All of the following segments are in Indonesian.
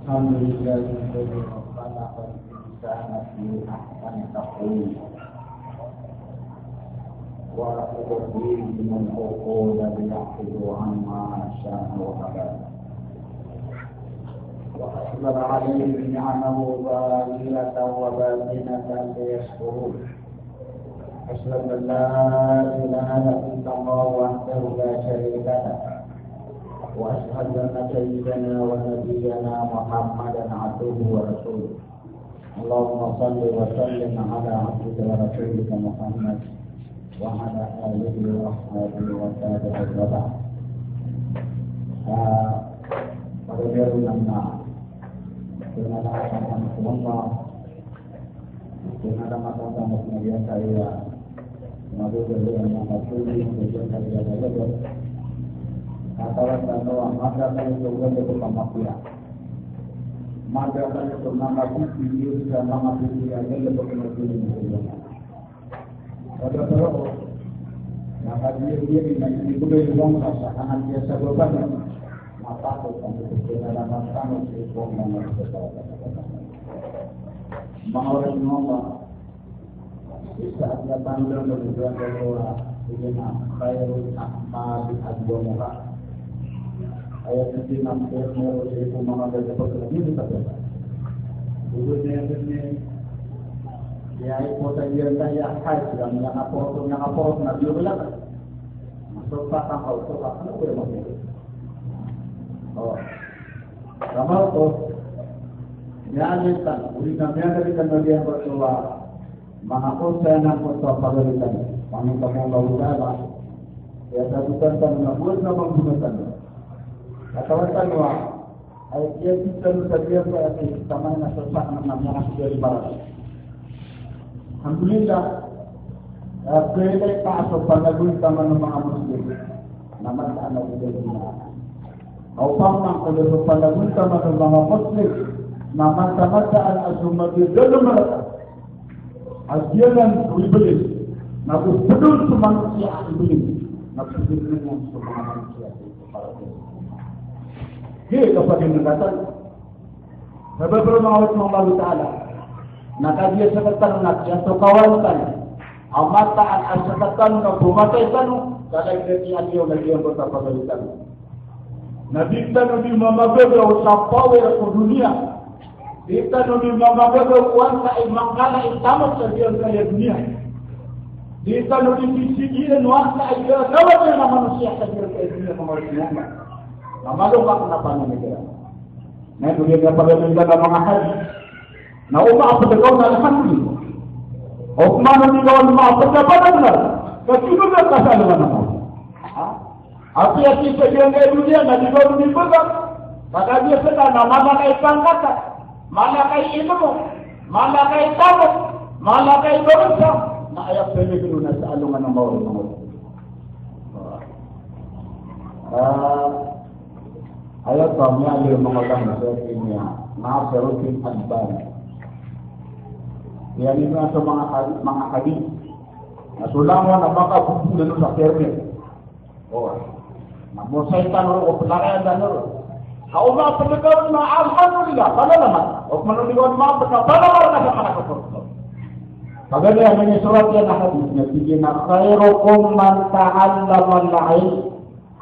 الحمد لله الذي خلق الإنسان في أحسن تقويم ورفض الدين من العقول ليحفظوا عما شاء وقدر وأسبغ عليهم نعمه ظاهرة وباطنة ليشكروه أشهد أن لا إله إلا الله وحده لا شريك له وأشهد أن سيدنا ونبينا محمدا عبده ورسوله اللهم صل وسلم على عبدك ورسولك محمد وعلى آله وأصحابه وتابعه وبعد. Pada hari ini dengan alasan semua dengan alasan media saya maju dengan mengatasi tujuan saya adalah katakan bahwa madrasah itu bukan mafia. Madrasah itu nama video dan nama video yang lebih penting. Ada terus, maka dia itu berjuang rasakan biasa beban. Mata kita itu dalam masa itu mengenai sesuatu. Mengawal semua bisa datang dan berjuang berdoa dengan khairul a'mal al-jumu'ah. Ayat ini nanti itu mengambil seperti ini saja. Kemudian ini ya kota dia saya haji yang apa nabi bilang masuk tak tahu itu apa boleh masuk. Oh, kamal tu ya kita berikan dari bagian berdoa. Mengapa saya nak berdoa pada kita? Kami Allah Taala ya bukan menabur nama menggunakan. Katakan bahwa ayat kita saja berarti sama dengan sesuatu namanya dari barat. Alhamdulillah, kita tak pada guna sama nama Muslim. Nama anak kita ini. Awam kalau pada guna sama nama Muslim, nama al-azumah di dalam mereka. Ajaran iblis, nabi pedul manusia iblis, nabi iblis yang semua manusia itu para dia kepada negara. Sebab Allah Subhanahu Taala, maka dia sekatan nak jatuh kawasan. Amata al-asakatan na bumataysan kalau dia lagi yang bertapatan. Nabi kita nabi mamaga usapawe ke dunia. Kita nabi mamaga kuasa imangkala itamat sa dunia. Kita nabi bisigian wasa ida kawan na manusia sa dunia pamarunya. Namalo ka kenapa negara. Nah dunia pada negara mga haji. Na umapagdaw na alhamdulillah. O kumano ni kawan umapagdaw na. Kasi ka kasalanan mo. Api sa dunia na di ko ni baga. Maka dia sedang mana kay pangkata, mana kay ilmu, mana kay tawag, mana kay bangsa. Na ayat peligro na sa alungan ng bawat ayat kami ada mengatakan seperti Nasiruddin Albani. Yang ini atau mga hadis. Nasulangan na baka bubulan sa permit. Oh, namun syaitan o pelarian dan kau ma pendekat na alhamdulillah, pada naman. O menunjukkan ma pada naman na sa kapurso. Kagaya ng surat yan na hadis na sige na khairukum man ta'allama al-ilm.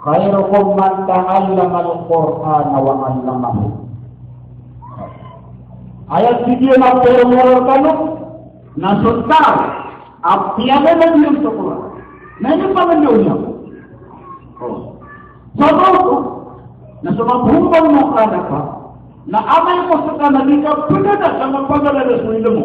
Khairukum man ta'allama al-Qur'an wa 'allamahu. Ayat video na permoran na sultan apiane na yung Quran. Na yung pamilya. Oh. Sabab na sumabungkang mo ka na amay mo sa kanalika pinada sa magpagala sa ilmo.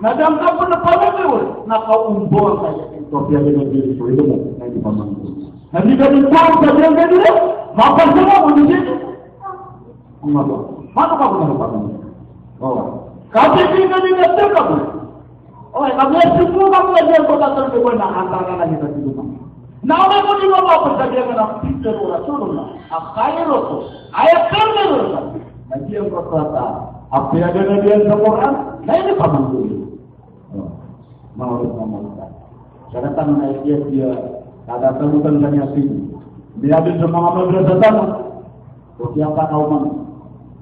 Nadamdam ko na pamilya na kaumbor kaya ito piya na dito sa ilmo na hindi pamangkin. Hindi ka rin po sa diyan ka dito. Mapasama mo dito. Ang mga paano ka po pamangkin? Oh. Kasi hindi ka rin nagtaka po. Oh, kami sumunang na diyan ko tatang ko na antara na kita dito. Nauna mo di mo mapasabihan ng Peter o Rasulullah. Akayro ko. Ayat terlalu. Nanti yang berkata, apa yang ada di dalam Quran, nah ini pamangkin. Mau ngomongkan. Karena tanah dia ada temukan banyak sini. Dia ada semua amal berdatang. Siapa kauman?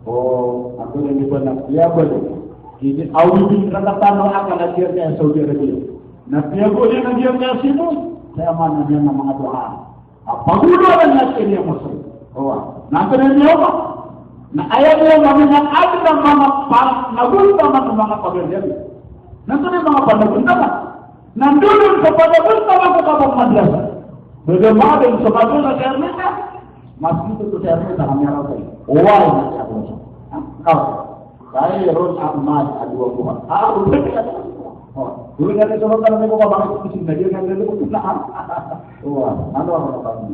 Oh, boleh dibenak dia boleh. Ini awal bin Rakatan akan ajarnya Saudi Arabia. Nah dia boleh ajarnya sini. Saya mana dia nama doa. Apa guna dengan dia Muslim? Oh, nanti dia apa? Nah ayatnya namanya ada nagul sama pekerjaan. Nanti dia mengapa benda? Nanti dulu kepada benda ke kapal madrasah. Bagaimana dengan sebagainya servisnya? Masih itu servis dalam merah ini. Wah ini servis. Kau, saya Ron Ahmad Adwa Buhan. Udah tidak ada. Oh, dulu dari Solo kalau mereka bangun itu sini dia yang dari itu nah. Wah, mana orang tahu?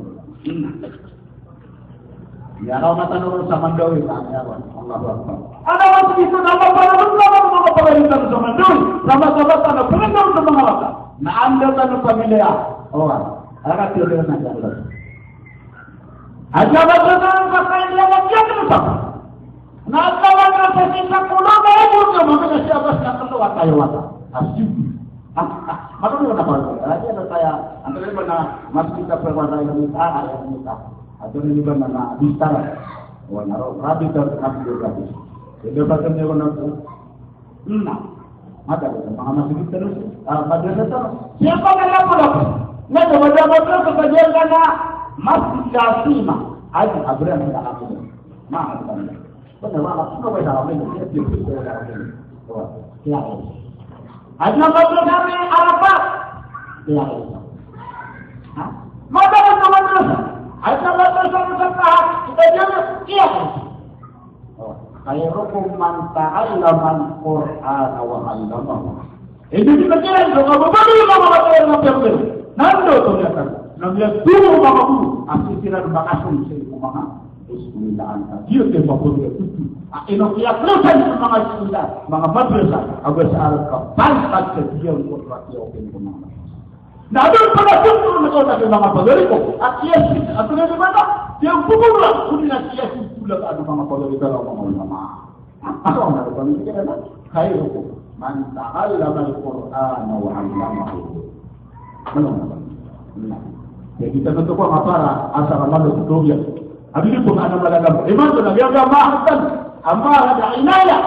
Ya kalau mata nurun sama Dewi tanya Allahu Akbar. Ada waktu itu nama para ulama pemerintah sama Dewi, sama-sama tanah pemerintah sama Allah. Nah anda tanah familia. Oh, ada tidak nanti Allah. Aja betul pakai dia lagi apa? Nah kalau kita kita pulang baru kita siapa nak keluar kayu wata. Asyik. Maka itu kenapa? Lagi ada saya antara mana masih kita perwara yang kita. Atau ini benar bintang, warna rabi terkait rabi. Jadi bagian yang warna ada masih kita terus. Bagian itu siapa yang apa? Nggak coba kebajikan karena masih kasima. Ayo abram tidak aku. Maaf benar. Benar maaf. Kau dalam ini dia tidak dalam ini. Oh, siapa? Ayo bagian kami apa? Siapa? Hah? Mana teman-teman? Asal kita jangan iya. Oh, khairukum man ta'allama al-Qur'an wa 'allamahu. Itu dikatakan kalau berbalik sama orang yang nando ternyata. Namanya dulu mama guru, asisiran bakasum sih mama. Bismillah anta. Dia tempat dia itu. Ino kia teruskan semangat kita, semangat madrasah. Agar searah kepantas dia untuk rakyat open kemana. Nah, ada pada satu negara yang nama Bagarico, akias atau yang mana? Yang pula, punya akias pula ada nama Bagarico orang nama. Apa orang ada ini kan? Khairukum man ta'allama al-Qur'an wa 'allamahu. Nah, ya kita tentu kok apa asal Ramadan itu dia. Habis itu ada dalam iman dan dia mahatan, amma ada inayah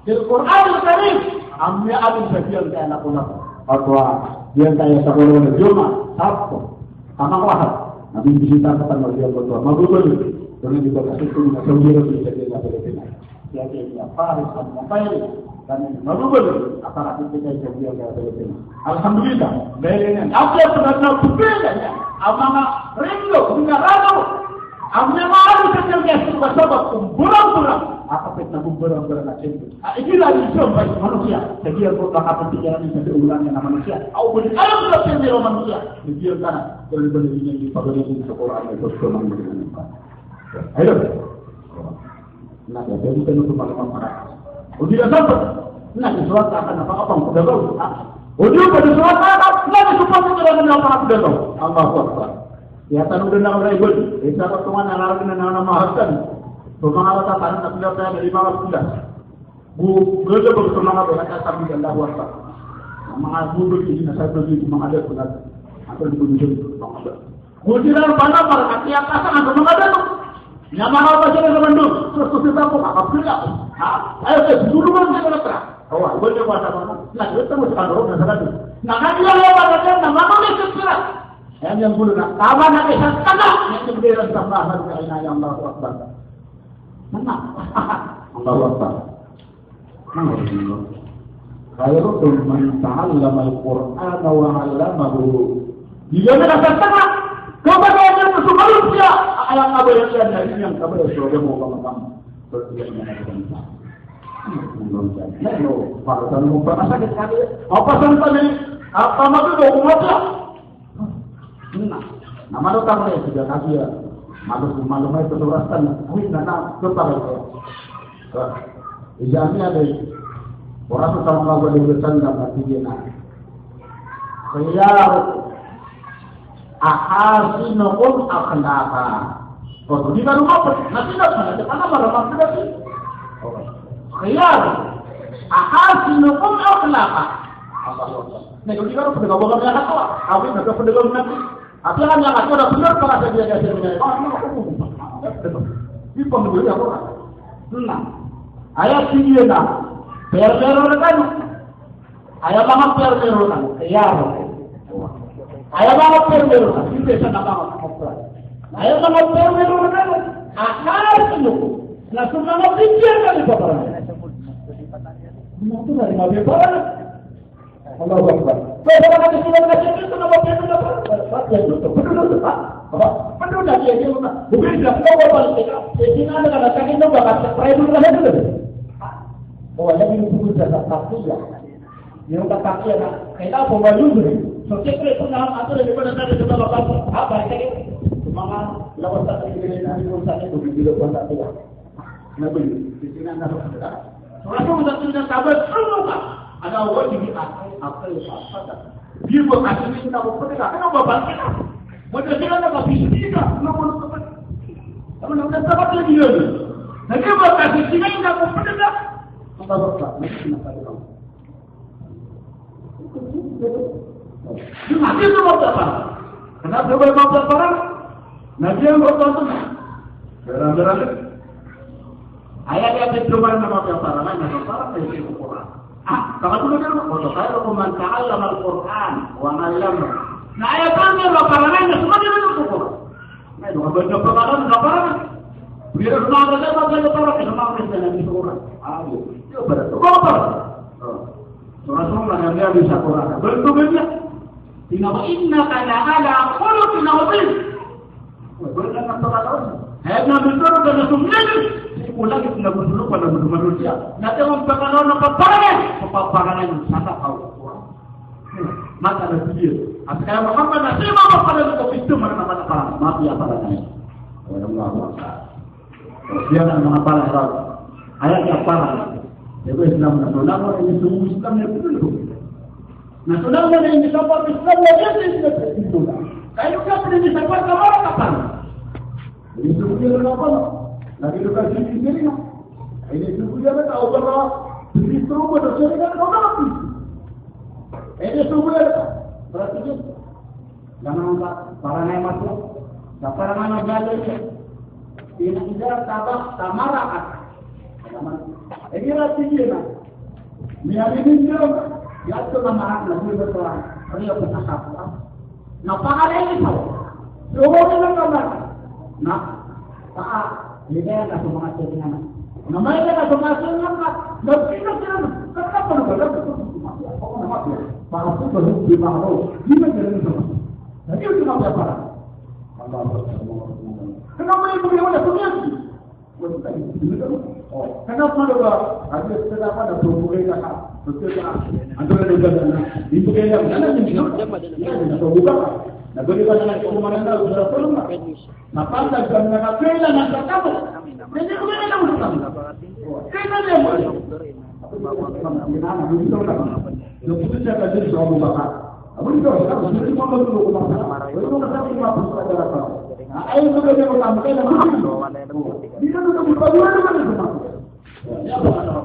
di Quran Al-Karim. Amma ada sekian ke anak-anak. Fatwa dia kaya sekolah di Juma, Sabtu, sama Wahab. Nabi bisita kepada dia berdoa. Mabukul, dengan juga kasih itu dengan Saudi Arabia jadi nggak boleh benar. Dia dia Faris dan Mufairi dan mabukul. Apalagi kita jadi nggak boleh benar. Alhamdulillah, baiknya. Apa sudah tahu bedanya? Amana rindu, dengan rado. Amnya malu sejauh dia suka sebab kumpulan-kumpulan. Apa kita kumpulan-kumpulan macam itu? Inilah Islam bagi manusia. Jadi yang berbakat pikiran ini menjadi ulangnya manusia. Aku boleh alam berpikir di manusia. Dia tanah boleh-boleh ini pada ini sekolah itu semua dengan apa? Ayo. Nah, jadi kita untuk malam para. Udah sampai. Nah, surat akan apa sudah tahu. Udah pada surat akan. Nah, supaya kita dengan apa sudah tahu. Allahu Akbar. Ya tanah udah nak beribul. Isa pertemuan anak kita nama Hasan. Pemangala tanah nak beliau saya dari mana sudah. Bu beliau bersemangat dengan kata Allah Akbar. Mga guru ini saya beli mengajar benar. Atau dibujuk mengajar. Gudiran mana para kaki atasan atau mengajar tu. Nyamar apa saja dengan tu. Terus kita pun apa kerja. Ayo kita dulu mana kita terang. Oh, boleh buat apa? Nah, kita mesti kalau nak tu. Nak dia lewat saja, nama mana kita. Yang bulu nak taman nak isan tanah yang kemudian tambahan ke ina yang Allah Akbar. Mana? Allahu Akbar. Khairukum man ta'allama al-Qur'an wa 'allamahu. Jika kita tanah, kepada yang manusia, ayat apa yang ada ini yang kepada surga mau kamu. Berdiamnya kita. Hello, para tamu apa sekali? Apa sampai apa maksud umatnya? Nah, nama itu tak boleh sudah nabi ya. Malu itu suraskan. Wih, nana tetap itu. Ijazahnya ada. Orang itu sama Allah diberikan dan nanti dia nabi. Khiyar ahasinukum akhlaqa. Oh, di baru apa? Nanti tak ada. Mana baru maksud lagi? Khiyar ahasinukum akhlaqa. Nih, kalau kita sudah ngomong dengan apa? Kami sudah pendegang nanti. Tapi kan yang aku sudah benar kalau saya dia dengan. Oh, ini aku. Ini pendegang apa? Nah, Ayah sini na, per-pero na kan. Ayah mga per-pero na, kaya ayah mga per-pero na, hindi sa nakakapagpapala. Ayah mga per-pero na kan, akal sino, na sumama bigyan ka ni Bapak. Itu dari Nabi Bapak. Allah Akbar. Kalau kita disuruh ngaji itu nama per-pero na, ya betul, betul Pak. Betul dah dia bukan dia mau balik kita. Jadi ada kata-kata itu bakal per-pero na itu. Oh, lagi buku jasa satu ya. Yang kata kita bawa dulu. So kita pernah atau daripada dari kita bapak apa ini? Semangat lawan satu ini nanti urusannya begitu banyak dia. Nabi di sini anda berkata. Soalnya kita sudah sabar semua. Ada wajib apa yang apa. Dia berkata kita berkata kenapa bapak kita? Macam mana bapak kita? Kenapa kita? Kamu nak dapat lagi lagi. Nanti bapak kita kita berkata Allah Akbar, mesti nak tahu. Nabi itu berapa? Kenapa dia berapa? Nabi yang berapa? Berapa? Ayat yang berjumpa nama berapa? Nama berapa? Dari Al-Quran. Kalau tu dia berapa? Kalau man ta'allama Al-Quran wa 'allama. Nah ayat yang berapa? Nama semua dia berapa? Nah itu berapa kali? Berapa? Biar semua ada berapa? Semua kita nak Al-Quran. Itu berapa? Rasulullah yang bisa Quran. Berikutnya, tinggal inna kana ala khuluqin azim. Berkata kata Nabi betul dan semua ulang itu nak betul pada manusia. Nanti orang berkata apa paparan yang sangat tahu. Maka ada dia. Sekarang Muhammad nasib apa pada itu mana mati apa lagi. Allah Akbar. Dia nak mengapa ayat apa lagi? Jadi Islam nasional ini semua Islam yang betul. Nasional yang disebut Islam yang itu. Kalau kita disebut kamar kapan? Ini sudah apa? Lagi kita sini. Ini sudah tahu bahwa ini semua manusia kan orang. Ini semua berarti jangan para nama tu, para nama jalan ini tidak tabak tamara. Ini rasanya, ni ini dia, ya tu nama lagi betul. Dia pernah apa? Napa ada ini tahu? Semua orang nama. Nah, tak, dia nak semangat dengan. Nama dia nak semangat dengan. Tapi kita kenapa nak berlaku? Nama dia, para tu baru di mana? Di mana dia semua? Jadi itu nama apa? Allah Akbar. Kenapa ibu dia mana punya? Kenapa juga ada sesuatu ada program kata betul tak? Antara negara ibu dia mana yang dia tahu bukan? Negara mana yang mana dah sudah perlu tak? Napa tak jangan nak kena nak kamu? Jadi mana yang urus kamu? Kena dia boleh. Apa mana begitu tak? Lepas saya kaji soal bukan. Apa itu? Kalau sudah mahu dulu masalah, baru kita lima persen apa? Ayo sudah dia bertambah dia tu berpaduan dengan semua. Ya benar.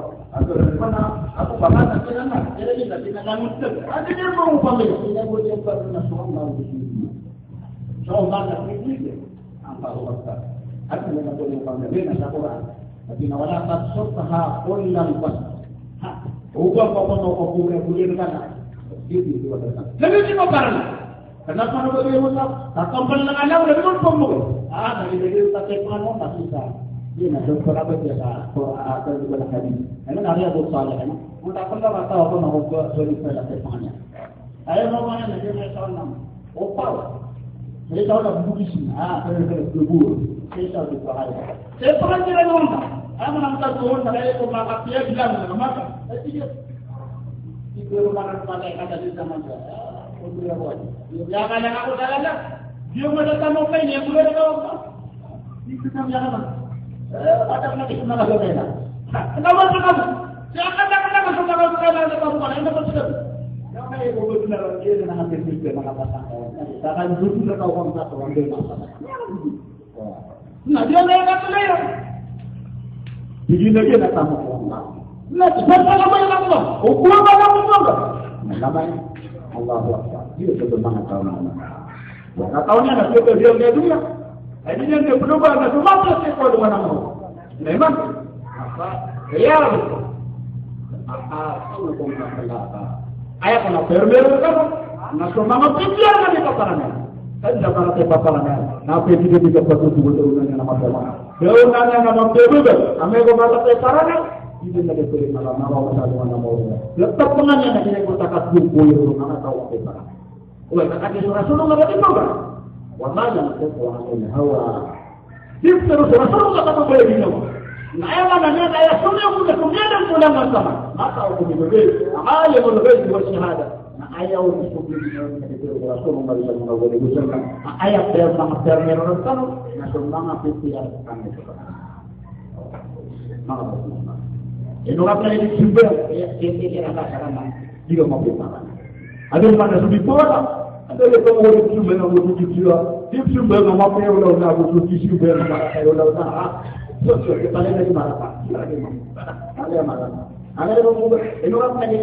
Aku bahkan nak kenal. Jadi kita nak mesti. Ada dia mau panggil. Dia boleh buat nasional mahu di sini. Soal nak ini. Apa waktu? Aku nak boleh panggil dia nak Quran. Tapi nawala tak sotha kullan bas. Ubah apa nak boleh kan? Itu ada. Jadi kita barang. Kenapa nak bagi musaf? Tak kompon dengan anak udah pun pembuka. Dari dia tak tekman tak susah. Dia nak doktor apa dia tak? Atau juga nak hadis. Ini hari ada soalnya kan? Kita pernah kata apa nak buat soal itu ada tekmannya. Saya mau mana dia nak soal nama. Opal. Saya tahu nak buku sini. Saya bubur. Saya tahu itu hari. Saya pernah kira orang. Saya menangkap turun saya itu makan dia bilang makan. Saya tidak. Itu rumah kata di zaman saya. Untuk apa? Jangan yang aku jalan lah. Dia mendatang apa ini? Yang boleh apa? Itu jangan. Ada nanti kena lagi beda. Kenapa kamu? Jangan masuk dalam kamu mana? Ini betul. Jangan yang benar dia dengan hati kita mengatakan. Jangan dulu kita tahu orang satu orang dia masalah. Nah dia nak lain. Begini lagi nak tahu orang. Nah sebab apa yang kamu? Ukur apa kamu tahu? Namanya Allah Akbar. Dia sebenarnya tahu nama. Nah tahunya nak dia dunia. Ini yang dia berubah nak semua sekali dengan nama. Memang apa? khiyarukum. Hukum pelaka. Ayat kena berber kan? Nah, semua pikiran di paparannya. Kan jangan ada paparannya. Nabi tidak betul dengan nama Tuhan. Deungannya nama berber. Kami kata paparannya. Ini tidak boleh malam nama Allah. Letak pengannya nanti yang kita kasih boleh orang tahu paparan. Wah, kata Rasulullah nggak betul kan? Wallahi yang itu hawa. Dia terus Rasulullah kata boleh dinyawa. Nah, yang mana ayat sunnah sudah kemudian pulang sama. Maka hukum itu alimul ghaib wa syahadah. Nah, ayat hukum itu Rasulullah sallallahu alaihi wasallam. Ayat yang sangat terang kan, nah semua pikiran kami itu. Maka ini apa yang disebut ya karena juga mau berpakat. Ada yang mana lebih kuat? Ada yang mau disebut nama juga. Dia disebut nama apa yang udah aku disebut nama saya udah. So, kita lihat dari mana Pak? Ada yang mana? Ada yang mau ini orang lagi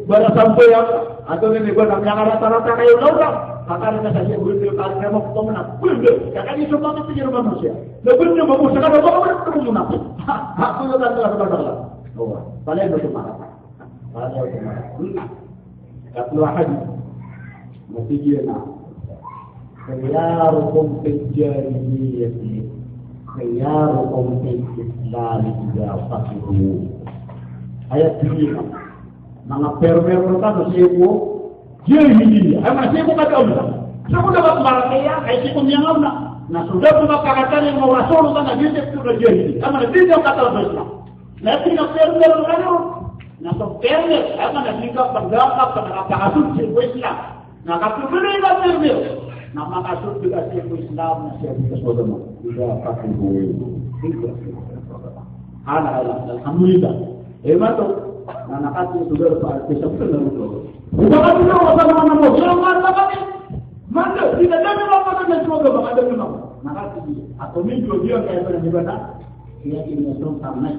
pada sampai yang atau ini buat yang rata-rata kayak udah. Kata kita saja betul kalau mau ketemu nak. Betul. Kakak ini semua itu jadi manusia. Lebihnya manusia kalau mau ketemu munafik. Aku juga tidak sabar. Oh, kalian betul mana Pak? Kalian betul mana? Enggak. Satu hadis. Mesti dia nak. Khiyarukum fil jahiliyyah. Khiyarukum fil Islam idza faqihu. Ayat ini mga permer kan sipo jahili ay masipo ka daw sa ko dapat marakaya ay sipo niya na sudah pumapakatan yang mawasolo ka na Yusuf to na jahili ama na dito ka tayo Islam lakin na permer ano na so permer ama na dito pagdakap sa nakapasud sa Islam nakatuloy na permer na makasud juga sa Islam na siya sa Sodoma tidak pakai itu alhamdulillah hebat tuh anak kecil sudah bisa benar betul bukan itu sama nama yang mana lagi mana tidak ada apa yang semoga bang ada memang maka atau minggu dia kayak pernah dibaca dia ini langsung sama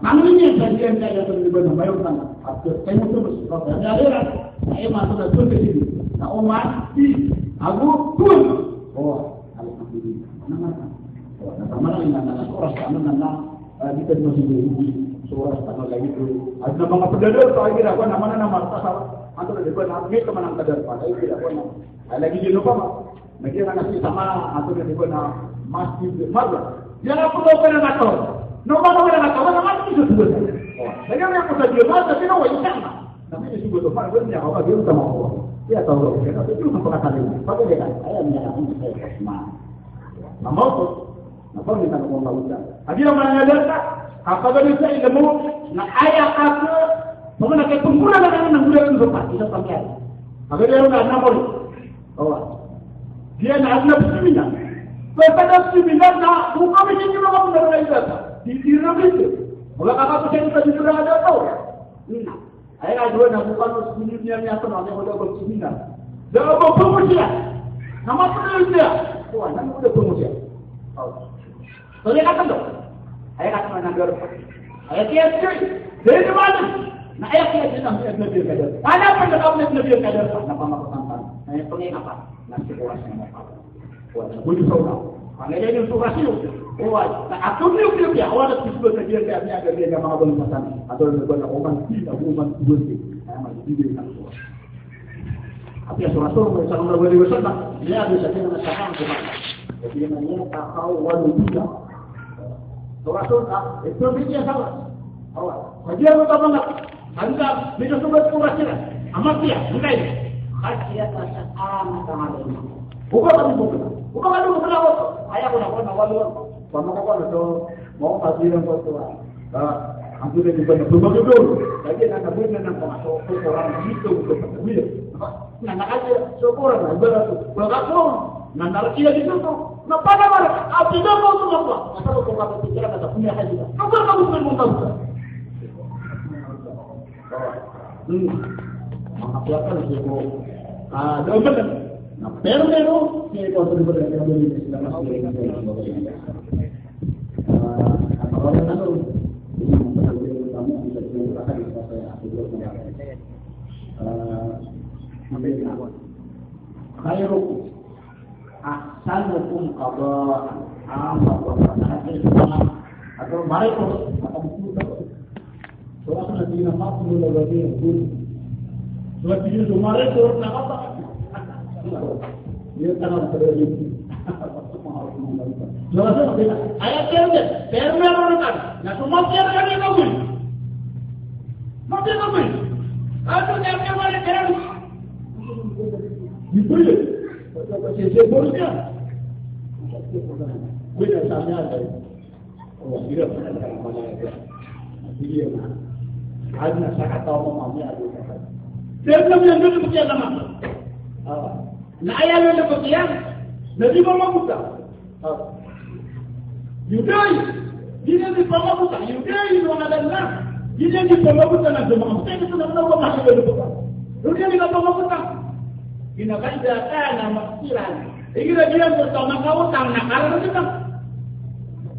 mana ini yang saya pernah dibaca bayar kan atau saya itu kalau ada saya masuk ke sini nah Omar aku pun oh alhamdulillah nama ini nama orang nama kita masih di surah tanggal lagi itu. Ada nama pedadar tahu kira apa nama tasawuf. Atau ada nama ini kemana pedadar pada itu tidak pernah. Lagi di lupa mak. Lagi nasi sama atau ada nama masjid marga. Dia apa pernah nak tahu. Nama nak tahu nama itu sudah. Lagi yang kita jual tapi nama itu sama. Tapi itu sudah apa dia apa dia sama Allah. Dia tahu kita itu perkataan ini. Pakai dia kan. Saya menyatakan saya semua. Nama itu. Apa kita ngomong ucap. Ada yang mengajarkan apabila saya ilmu na ayat apa mengenai kepungkulan dengan bulan Zulhijjah kita pakai. Apabila dia enggak nampak. Oh. Dia nak seminar. Pada seminar nak buka mesin juga kamu dari itu. Di diram itu. Mula kakak pesan kita juga ada tahu. Nah, ayat dua nak bukan seminarnya ni apa nak ada berseminar. Dah apa pengusia? Nama pengusia. Wah, nama udah pengusia. Oh. Boleh kata tu? Ayat kata mana dua? Ayat kiat dari mana? Nah ayat kiat itu Nabi Kadir. Ada apa dengan Nabi Kadir? Nama makhluk tantan. Ayat pengen apa? Nanti orang yang apa? Wah, bujuk saudara. Kalau dia itu rasio. Wah, aku ni dia awak dah disebut dia ada dia yang mahu bermasan atau berbuat orang tidak berubah berubah. Macam itu dia nak buat. Apa yang Rasulullah Sallallahu Alaihi Wasallam dia bisa dengan saham juga. Jadi namanya tahu walau tidak. Rasulullah itu dia salah. Awak. Bagi apa tak nak? Anda bisa sebut kurasilah. Amat dia, bukan. Khasiat asal sama ini. Bukan. Bukan kalau berlawak. Ayah pun awal. Paman itu mau hasil yang sesuatu. Aku dah juga berbagai dulu. Lagi nak kabur nak masuk orang itu untuk berkuil. Nak aja syukur lah beratu. Berkapun. Nak dia di situ. Nak pada mana? Apa dia mau tu apa? Asal kau kata pikiran kata punya haji. Apa kamu belum tahu? Mengapiakan siapa? Doa. Nah, pero ni kau tu berada di dalam Islam. Orang tahu. Khairukum ahsanukum qada'an atau mereka الذين قتلوا الذين كفروا. Seperti itu kemarin turun apa? Dia tanam terjadi. Jelas tidak? Ayat terus orang. Nah semua tiada kami kabul. Mati kabul. Atau tiada kami terus. Itu ya. Saya bolehnya. Bila saya ada, oh tidak pernah mana ada. Dia mana? Ada saya tahu mamanya ada. Dia yang dulu begitu nama. Nah ayah yang begitu, nanti mama buka. Yudai, dia di mama buka. Yudai itu ada nak. Dia di mama buka nak mama. Saya itu nak tahu mama dia buka. Dia di mama buka. Ina kaida kana maksiran. Igira dia bersama kau tang nakal itu kan.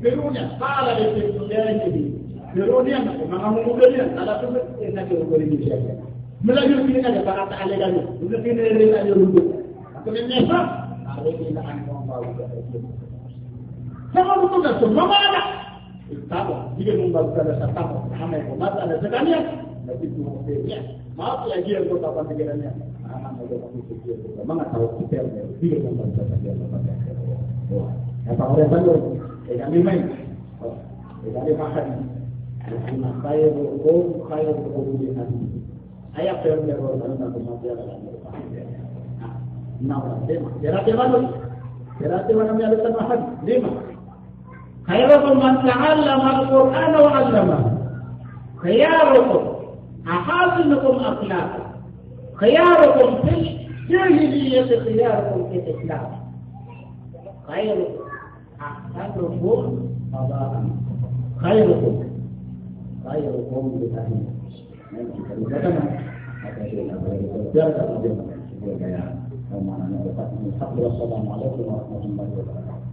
Perunya kala itu dia ini. Perunya memang muda dia. Ada tu nak boleh dia. Melayu sini ada barat ale galu. Udah sini ada dulu. Aku ni apa? Ada kita angkong baru. Sama betul dah semua ada. Tahu, dia membawa ada satu sama yang mata ada sekalian. Tapi tu dia. Maaf ya dia untuk apa pikirannya. Anak ada kami fikir. Memang tahu kita dia membawa dia. Oh, apa orang baru? Kami main. Kami makan. Ana khairu di hati. Ayat yang orang nak mati adalah nama lima. Berarti mana yang ada tambahan? Lima. Khairukum man ta'allama al-Qur'an wa 'allama. Khiyarukum ahasinukum akhlaqan. Khiyarukum fil jahiliyyah khiyarukum fil Islam. Khairukum ahsanukum qada'an. Khairukum bi tahiyya. Bagaimana? Ada yang berbicara tentang dia. Assalamualaikum warahmatullahi wabarakatuh.